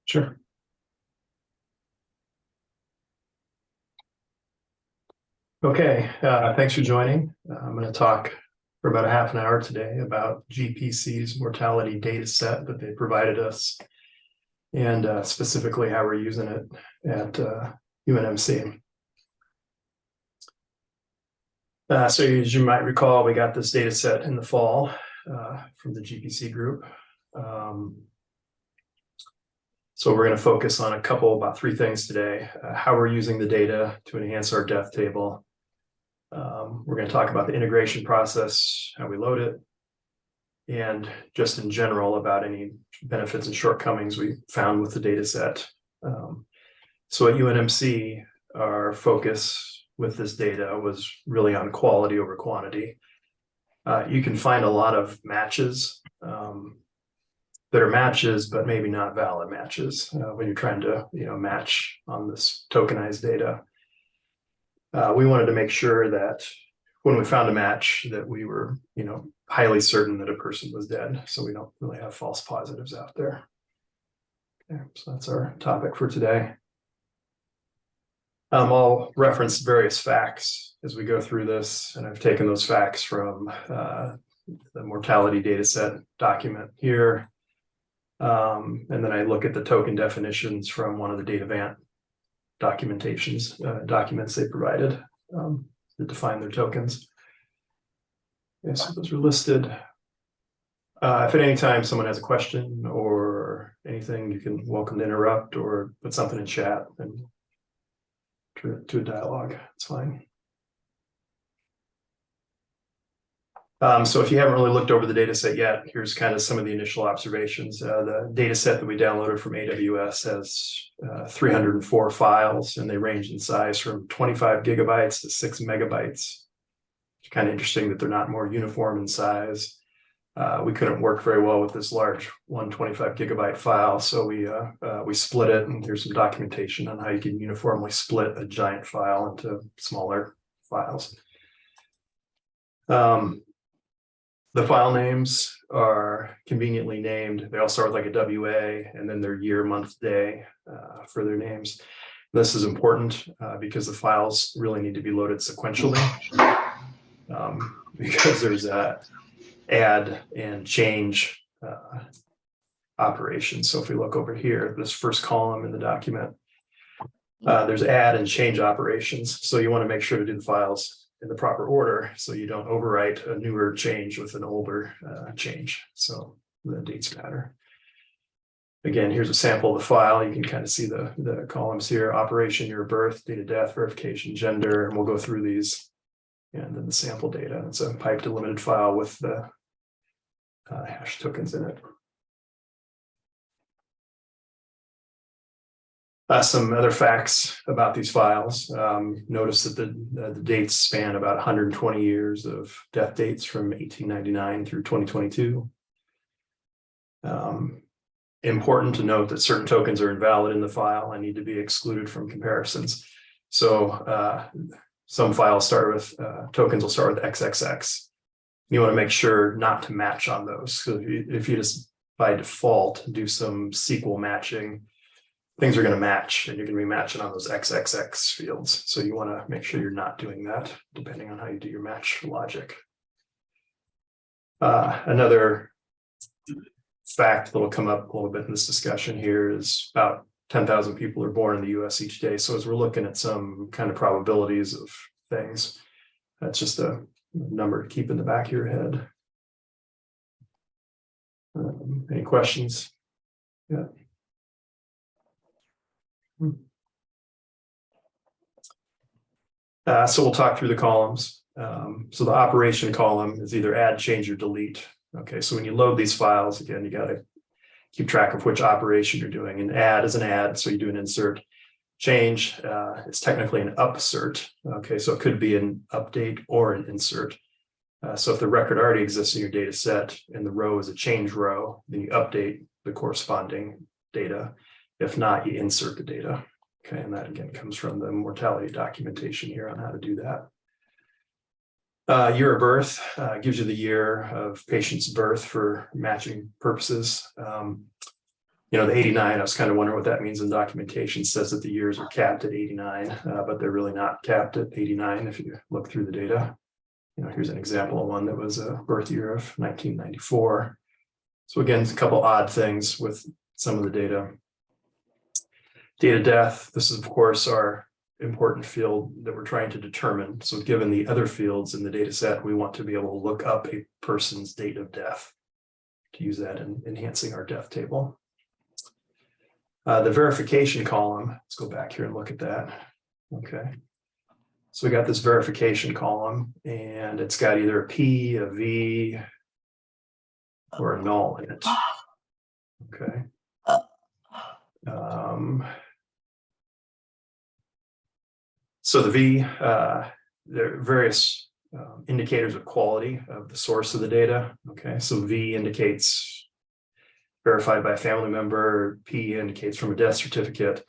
Sure. Okay, thanks for joining. I'm going to talk for about a half an hour today about GPC's mortality data set that they provided us, and specifically how we're using it at UNMC. So as you might recall, we got this data set in the fall from the GPC group. So we're going to focus on about three things today: how we're using the data to enhance our death table. We're going to talk about the integration process, how we load it, and just in general about any benefits and shortcomings we found with the data set. So at UNMC, our focus with this data was really on quality over quantity. You can find a lot of matches that are matches, but maybe not valid matches when you're trying to match on this tokenized data. We wanted to make sure that when we found a match that we were highly certain that a person was dead, so we don't really have false positives out there. Okay, so that's our topic for today. I'll reference various facts as we go through this, and I've taken those facts from the mortality data set document here. And then I look at the token definitions from one of the Datavant documents they provided that define their tokens. Okay, so those are listed. If at any time someone has a question or anything, you can welcome to interrupt or put something in chat and to a dialogue. It's fine. So if you haven't really looked over the data set yet, here's kind of some of the initial observations. The data set that we downloaded from AWS has 304 files, and they range in size from 25 gigabytes to 6 megabytes. It's kind of interesting that they're not more uniform in size. We couldn't work very well with this large 125 gigabyte file, so we split it, and here's some documentation on how you can uniformly split a giant file into smaller files. The file names are conveniently named. They all start with like a WA and then their year, month, day for their names. This is important because the files really need to be loaded sequentially because there's a add and change operations. So if we look over here, this first column in the document, there's add and change operations. So you want to make sure to do the files in the proper order so you don't overwrite a newer change with an older change. So the dates matter. Again, here's a sample of the file. You can kind of see the columns here: operation, year of birth, date of death, verification, gender, and we'll go through these. And then the sample data. It's a pipe delimited file with the hash tokens in it. Some other facts about these files. Notice that the dates span about 120 years of death dates from 1899 through 2022. Important to note that certain tokens are invalid in the file and need to be excluded from comparisons. So some files start with, tokens will start with XXX. You want to make sure not to match on those. So if you just by default do some SQL matching, things are going to match, and you're going to be matching on those XXX fields. So you want to make sure you're not doing that, depending on how you do your match logic. Another fact that'll come up a little bit in this discussion here is about 10,000 people are born in the US each day. So as we're looking at some kind of probabilities of things, that's just a number to keep in the back of your head. Any questions? Yeah. So we'll talk through the columns. So the operation column is either add, change, or delete. Okay, so when you load these files, again, you got to keep track of which operation you're doing. And add is an add, so you do an insert. Change is technically an upsert. Okay, so it could be an update or an insert. So if the record already exists in your data set and the row is a change row, then you update the corresponding data. If not, you insert the data. Okay, and that again comes from the mortality documentation here on how to do that. Year of birth gives you the year of patient's birth for matching purposes. the 89, I was kind of wondering what that means in documentation. It says that the years are capped at 89, but they're really not capped at 89 if you look through the data. Here's an example of one that was a birth year of 1994. So again, it's a couple odd things with some of the data. Date of death, this is of course our important field that we're trying to determine. So given the other fields in the data set, we want to be able to look up a person's date of death to use that in enhancing our death table. The verification column, let's go back here and look at that. Okay. So we got this verification column and it's got either a P, a V, or a null in it. Okay. So the V, there are various indicators of quality of the source of the data. Okay, so V indicates verified by a family member, P indicates from a death certificate,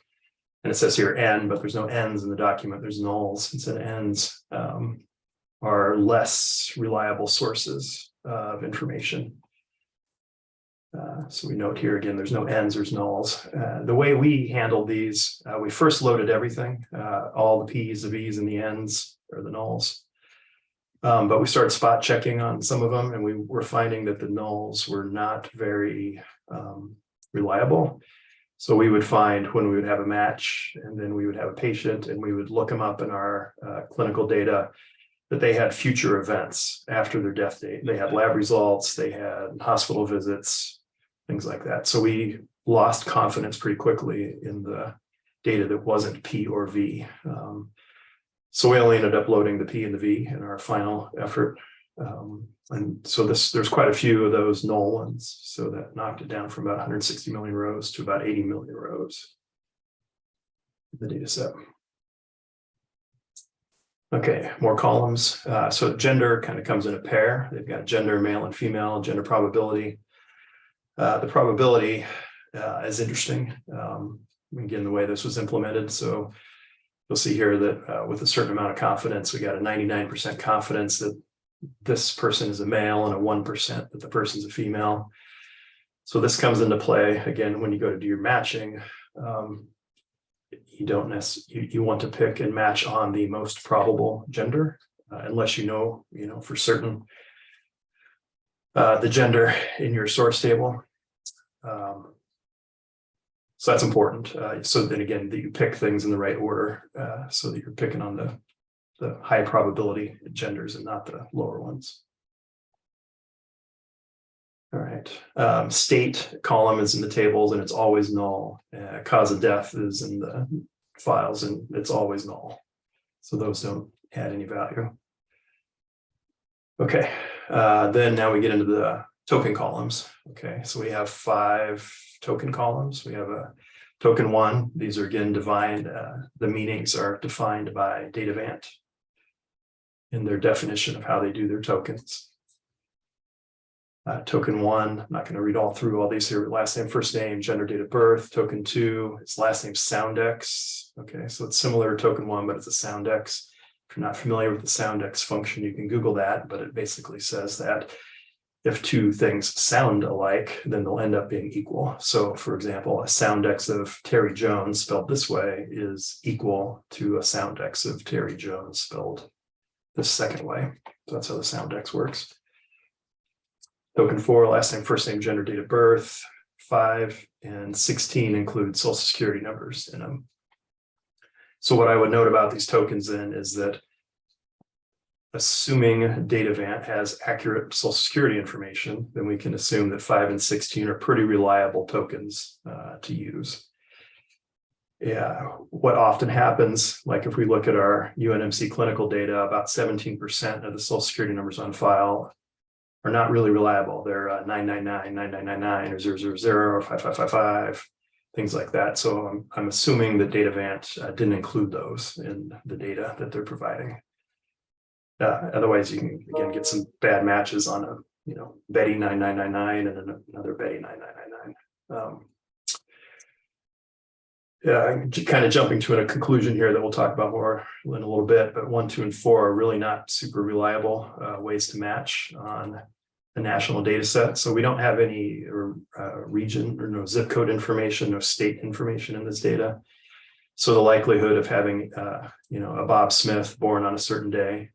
and it says here N, but there's no N's in the document, there's nulls. Instead of N's are less reliable sources of information. So we note here again, there's no N's, there's nulls. The way we handled these, we first loaded everything, all the P's, the V's, and the N's, or the nulls. But we started spot checking on some of them, and we were finding that the nulls were not very reliable. So we would find when we would have a match, and then we would have a patient, and we would look them up in our clinical data, that they had future events after their death date. They had lab results, they had hospital visits, things like that. So we lost confidence pretty quickly in the data that wasn't P or V. So we only ended up loading the P and the V in our final effort. And so there's quite a few of those null ones. So that knocked it down from about 160 million rows to about 80 million rows in the data set. Okay, more columns. So gender kind of comes in a pair. They've got gender, male and female, gender probability. The probability is interesting. Again, the way this was implemented. So you'll see here that with a certain amount of confidence, we got a 99% confidence that this person is a male and a 1% that the person's a female. So this comes into play again when you go to do your matching. You don't necessarily, you want to pick and match on the most probable gender, unless you know for certain the gender in your source table. So that's important. So then again, that you pick things in the right order, so that you're picking on the high probability genders and not the lower ones. All right. State column is in the tables and it's always null. Cause of death is in the files and it's always null. So those don't add any value. Okay. Then now we get into the token columns. Okay. So we have 5 token columns. We have a token 1. These are again defined. The meanings are defined by Datavant in their definition of how they do their tokens. Token 1, I'm not going to read through all these here. Last name, first name, gender, date of birth. Token 2, its last name Soundex. Okay, so it's similar to token 1, but it's a Soundex. If you're not familiar with the Soundex function, you can Google that, but it basically says that if 2 things sound alike, then they'll end up being equal. So for example, a Soundex of Terry Jones spelled this way is equal to a Soundex of Terry Jones spelled this second way. So that's how the Soundex works. Token 4, last name, first name, gender, date of birth. 5 and 16 include social security numbers in them. So what I would note about these tokens then is that assuming Datavant has accurate social security information, then we can assume that 5 and 16 are pretty reliable tokens to use. Yeah, what often happens, like if we look at our UNMC clinical data, about 17% of the social security numbers on file are not really reliable. They're 999, 9999, or 000, or 5555, things like that. So I'm assuming that Datavant didn't include those in the data that they're providing. Otherwise, you can again get some bad matches on a Betty 9999 and another Betty 9999. Yeah, kind of jumping to a conclusion here that we'll talk about more in a little bit, but 1, 2, and 4 are really not super reliable ways to match on a national data set. So we don't have any region or no zip code information, no state information in this data. So the likelihood of having, a Bob Smith born on a certain day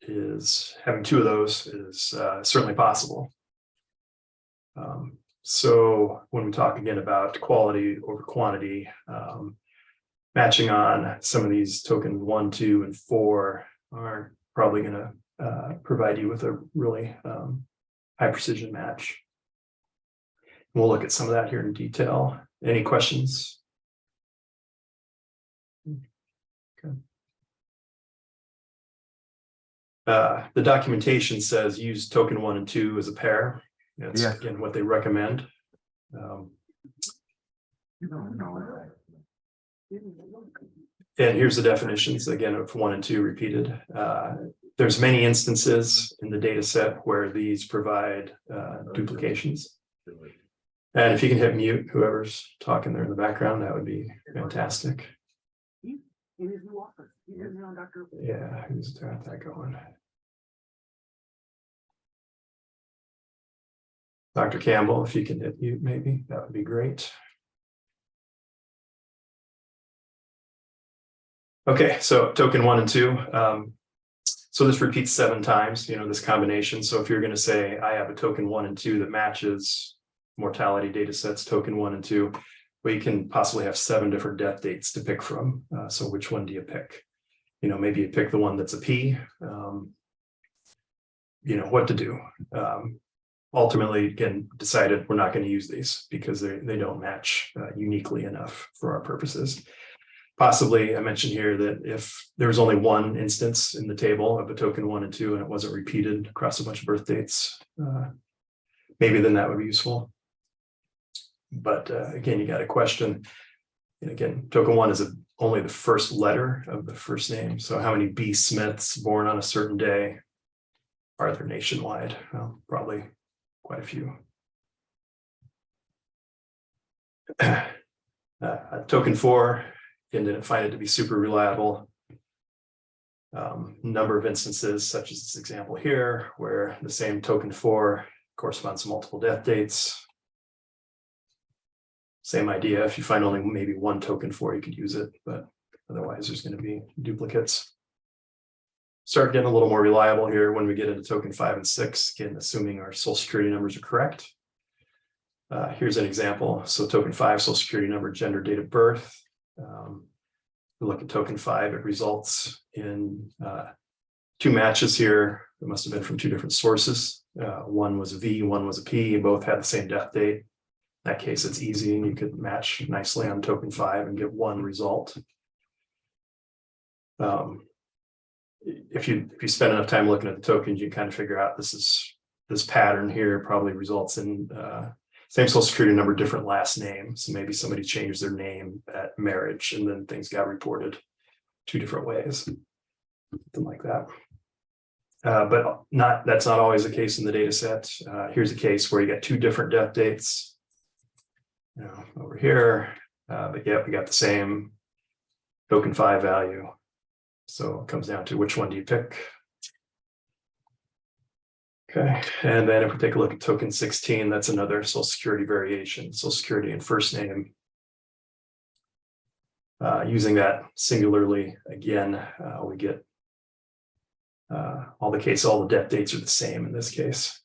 is having two of those is certainly possible. So when we talk again about quality over quantity, matching on some of these tokens 1, 2, and 4 are probably going to provide you with a really high precision match. We'll look at some of that here in detail. Any questions? Okay. The documentation says use token 1 and 2 as a pair. That's again what they recommend. And here's the definitions again of 1 and 2 repeated. There's many instances in the data set where these provide duplications. And if you can hit mute, whoever's talking there in the background, that would be fantastic. Yeah, who's got that going? Dr. Campbell, if you can hit mute, maybe that would be great. Okay, so token 1 and 2. So this repeats 7 times, this combination. So if you're going to say, I have a token 1 and 2 that matches mortality data sets, token 1 and 2, well, you can possibly have 7 different death dates to pick from. So which one do you pick? Maybe you pick the one that's a P. What to do. Ultimately, again, decided we're not going to use these because they don't match uniquely enough for our purposes. Possibly, I mentioned here that if there was only one instance in the table of a token 1 and 2 and it wasn't repeated across a bunch of birth dates, maybe then that would be useful. But again, you got a question. And again, token 1 is only the first letter of the first name. So how many B. Smiths born on a certain day are there nationwide? Well, probably quite a few. Token 4, again, didn't find it to be super reliable. Number of instances, such as this example here, where the same token 4 corresponds to multiple death dates. Same idea. If you find only maybe one token 4, you could use it, but otherwise there's going to be duplicates. Start getting a little more reliable here when we get into token 5 and 6, again, assuming our social security numbers are correct. Here's an example. So token 5, social security number, gender, date of birth. We look at token 5, it results in 2 matches here. It must have been from 2 different sources. One was a V, one was a P, both had the same death date. In that case, it's easy and you could match nicely on token 5 and get one result. If you spend enough time looking at the tokens, you kind of figure out this pattern here probably results in same social security number, different last name. So maybe somebody changed their name at marriage and then things got reported 2 different ways, something like that. But that's not always the case in the data set. Here's a case where you got 2 different death dates over here, but yeah, we got the same token 5 value. So it comes down to which one do you pick? Okay, and then if we take a look at token 16, that's another social security variation, social security and first name. Using that singularly again, we get all the death dates are the same in this case.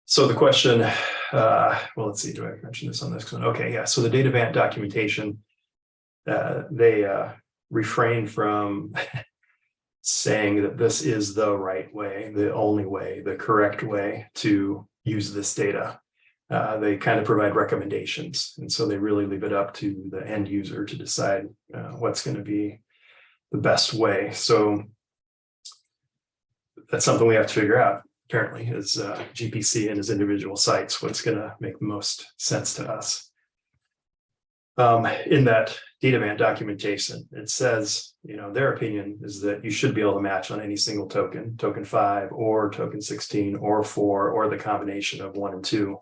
So the question, well, let's see, do I mention this on this one? Okay, yeah, so the Datavant documentation, they refrain from saying that this is the right way, the only way, the correct way to use this data. They kind of provide recommendations. And so they really leave it up to the end user to decide what's going to be the best way. So that's something we have to figure out, apparently, as GPC and as individual sites, what's going to make the most sense to us. In that Datavant documentation, it says, their opinion is that you should be able to match on any single token, token 5 or token 16 or 4, or the combination of 1 and 2.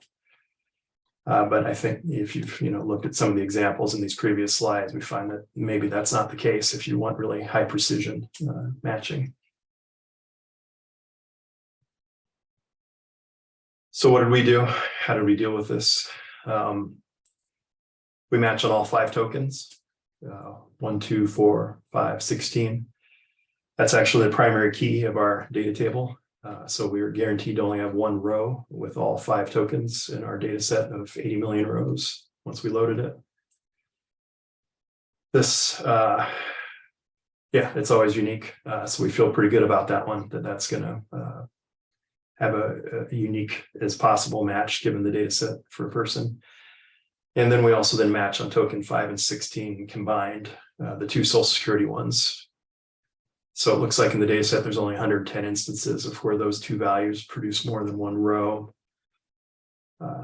But I think if you've looked at some of the examples in these previous slides, we find that maybe that's not the case if you want really high precision matching. So what did we do? How did we deal with this? We match on all 5 tokens, 1, 2, 4, 5, 16. That's actually the primary key of our data table. So we were guaranteed to only have 1 row with all 5 tokens in our data set of 80 million rows once we loaded it. This, it's always unique. So we feel pretty good about that one, that's going to have a unique as possible match given the data set for a person. And then we also then match on token 5 and 16 combined, the 2 Social Security ones. So it looks like in the data set, there's only 110 instances of where those 2 values produce more than 1 row.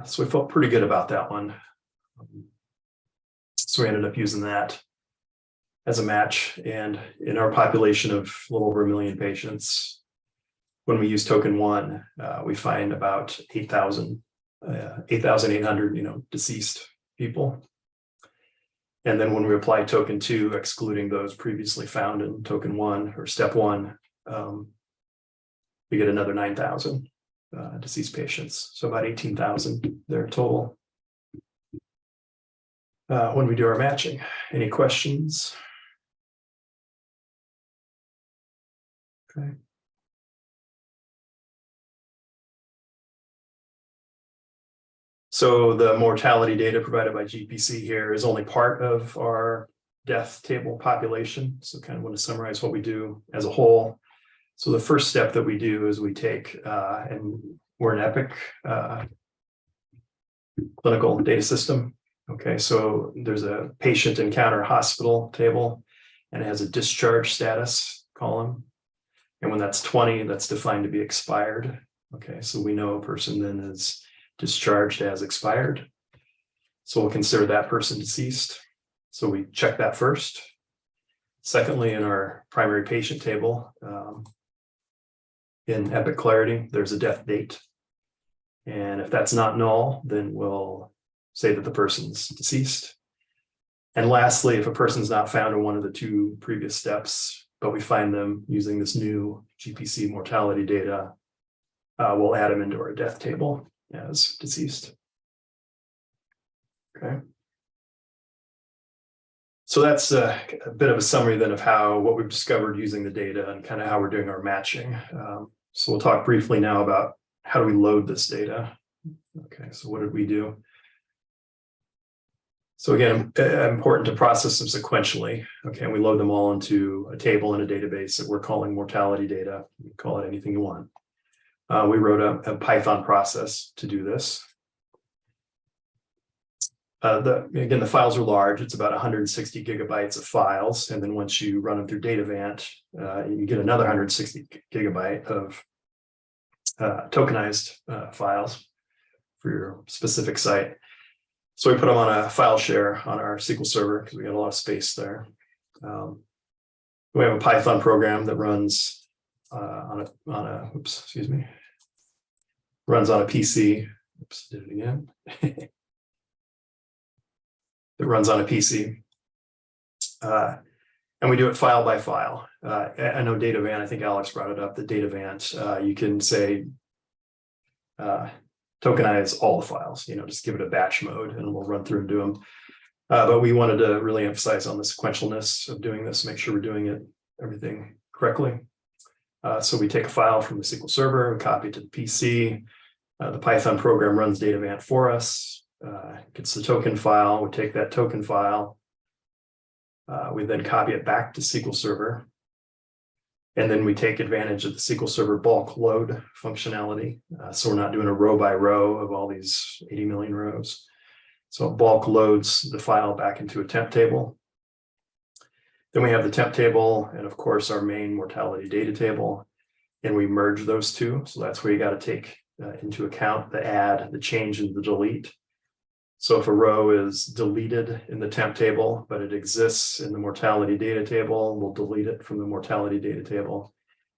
So we felt pretty good about that one. So we ended up using that as a match. And in our population of a little over 1 million patients, when we use token 1, we find about 8,800, deceased people. And then when we apply token 2, excluding those previously found in token 1 or step 1, we get another 9,000 deceased patients. So about 18,000 there total. When we do our matching, any questions? Okay. So the mortality data provided by GPC here is only part of our death table population. So kind of want to summarize what we do as a whole. So the first step that we do is we take, and we're an Epic clinical data system. Okay, so there's a patient encounter hospital table, and it has a discharge status column. And when that's 20, that's defined to be expired. Okay, so we know a person then is discharged as expired. So we'll consider that person deceased. So we check that first. Secondly, in our primary patient table, in Epic Clarity, there's a death date. And if that's not null, then we'll say that the person's deceased. And lastly, if a person's not found in one of the 2 previous steps, but we find them using this new GPC mortality data, we'll add them into our death table as deceased. Okay. So that's a bit of a summary then of what we've discovered using the data and kind of how we're doing our matching. So we'll talk briefly now about how do we load this data. Okay, so what did we do? So again, important to process them sequentially. Okay, and we load them all into a table in a database that we're calling mortality data. You can call it anything you want. We wrote a Python process to do this. Again, the files are large. It's about 160 gigabytes of files. And then once you run them through Datavant, you get another 160 gigabyte of tokenized files for your specific site. So we put them on a file share on our SQL server because we got a lot of space there. We have a Python program that runs runs on a PC. Oops, did it again. It runs on a PC. And we do it file by file. I know Datavant, I think Alex brought it up, that Datavant, you can say, tokenize all the files, just give it a batch mode and we'll run through and do them. But we wanted to really emphasize on the sequentialness of doing this, make sure we're doing everything correctly. So we take a file from the SQL server, we copy it to the PC. The Python program runs Datavant for us, gets the token file, we take that token file, we then copy it back to SQL Server, and then we take advantage of the SQL Server bulk load functionality. So we're not doing a row by row of all these 80 million rows. So it bulk loads the file back into a temp table. Then we have the temp table and of course our main mortality data table, and we merge those 2. So that's where you got to take into account the add, the change, and the delete. So if a row is deleted in the temp table, but it exists in the mortality data table, we'll delete it from the mortality data table.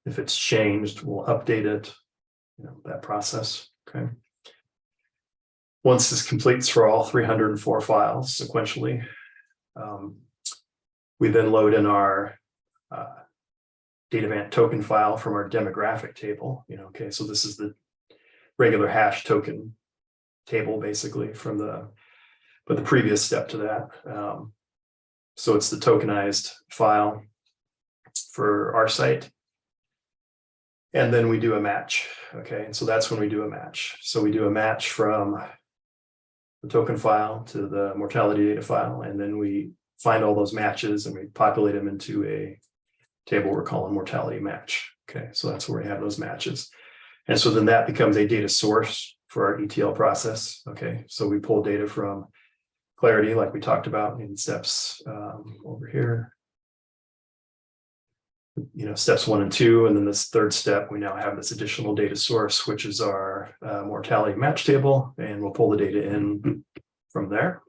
If it's changed, we'll update it, that process, okay? Once this completes for all 304 files sequentially, we then load in our Datavant token file from our demographic table. Okay, so this is the regular hash token table basically from but the previous step to that. So it's the tokenized file for our site. And then we do a match. Okay, and so that's when we do a match. So we do a match from the token file to the mortality data file, and then we find all those matches and we populate them into a table we're calling mortality match. Okay, so that's where we have those matches. And so then that becomes a data source for our ETL process. Okay, so we pull data from Clarity, like we talked about in steps over here. Steps 1 and 2, and then this third step, we now have this additional data source, which is our mortality match table, and we'll pull the data in from there.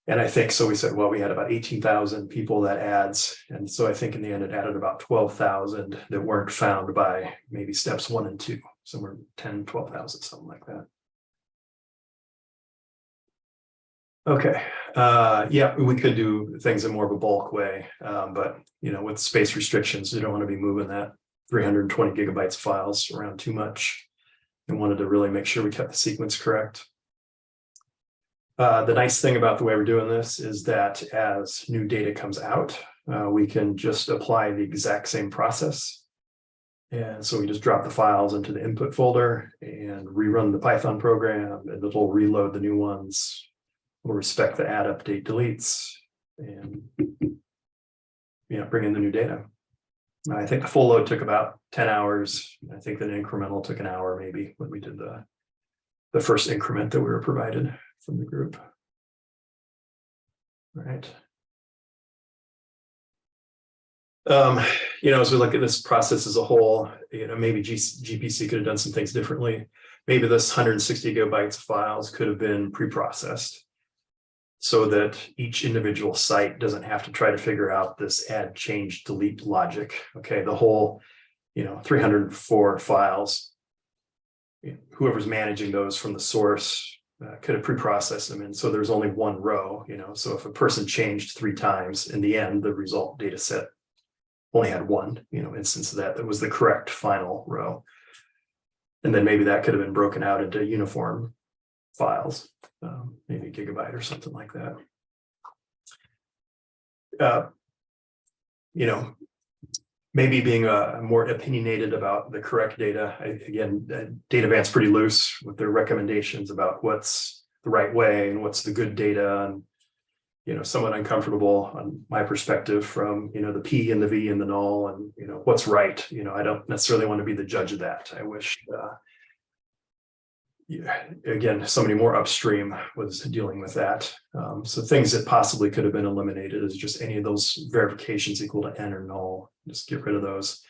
And I think, so we said, well, we had about 18,000 people that adds. And so I think in the end, it added about 12,000 that weren't found by maybe steps 1 and 2, somewhere 10, 12,000, something like that. Okay, yeah, we could do things in more of a bulk way, but with space restrictions, you don't want to be moving that 320 gigabytes of files around too much, and wanted to really make sure we kept the sequence correct. The nice thing about the way we're doing this is that as new data comes out, we can just apply the exact same process. And so we just drop the files into the input folder and rerun the Python program, and it'll reload the new ones. We'll respect the add, update, deletes, and bring in the new data. I think the full load took about 10 hours. I think the incremental took an hour maybe when we did the first increment that we were provided from the group. All right. As we look at this process as a whole, maybe GPC could have done some things differently. Maybe this 160 gigabytes of files could have been pre-processed, so that each individual site doesn't have to try to figure out this add, change, delete logic. Okay, the whole, 304 files, whoever's managing those from the source could have pre-processed them. And so there's only one row, so if a person changed 3 times, in the end, the result data set only had one, instance of that was the correct final row. And then maybe that could have been broken out into uniform files, maybe a gigabyte or something like that. Maybe being more opinionated about the correct data. Again, Datavant's pretty loose with their recommendations about what's the right way and what's the good data, and somewhat uncomfortable on my perspective from the P and the V and the null, and what's right. I don't necessarily want to be the judge of that. I wish again, somebody more upstream was dealing with that. So things that possibly could have been eliminated is just any of those verifications equal to N or null. Just get rid of those.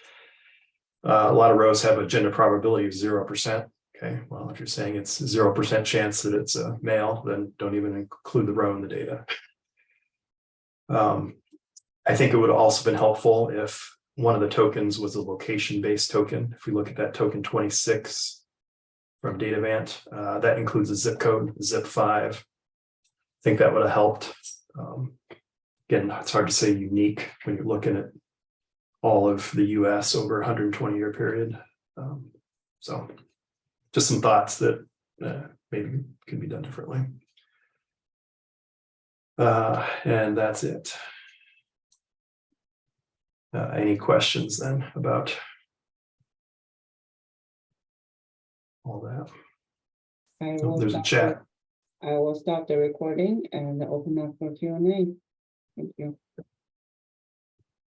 A lot of rows have a gender probability of 0%. Okay, well, if you're saying it's 0% chance that it's a male, then don't even include the row in the data. I think it would have also been helpful if one of the tokens was a location-based token. If we look at that token 26 from Datavant, that includes a zip code, zip 5. I think that would have helped. Again, it's hard to say unique when you're looking at all of the US over a 120-year period. So just some thoughts that maybe could be done differently. And that's it. Any questions then about all that? There's a chat. I will stop the recording and open up for Q&A. Thank you.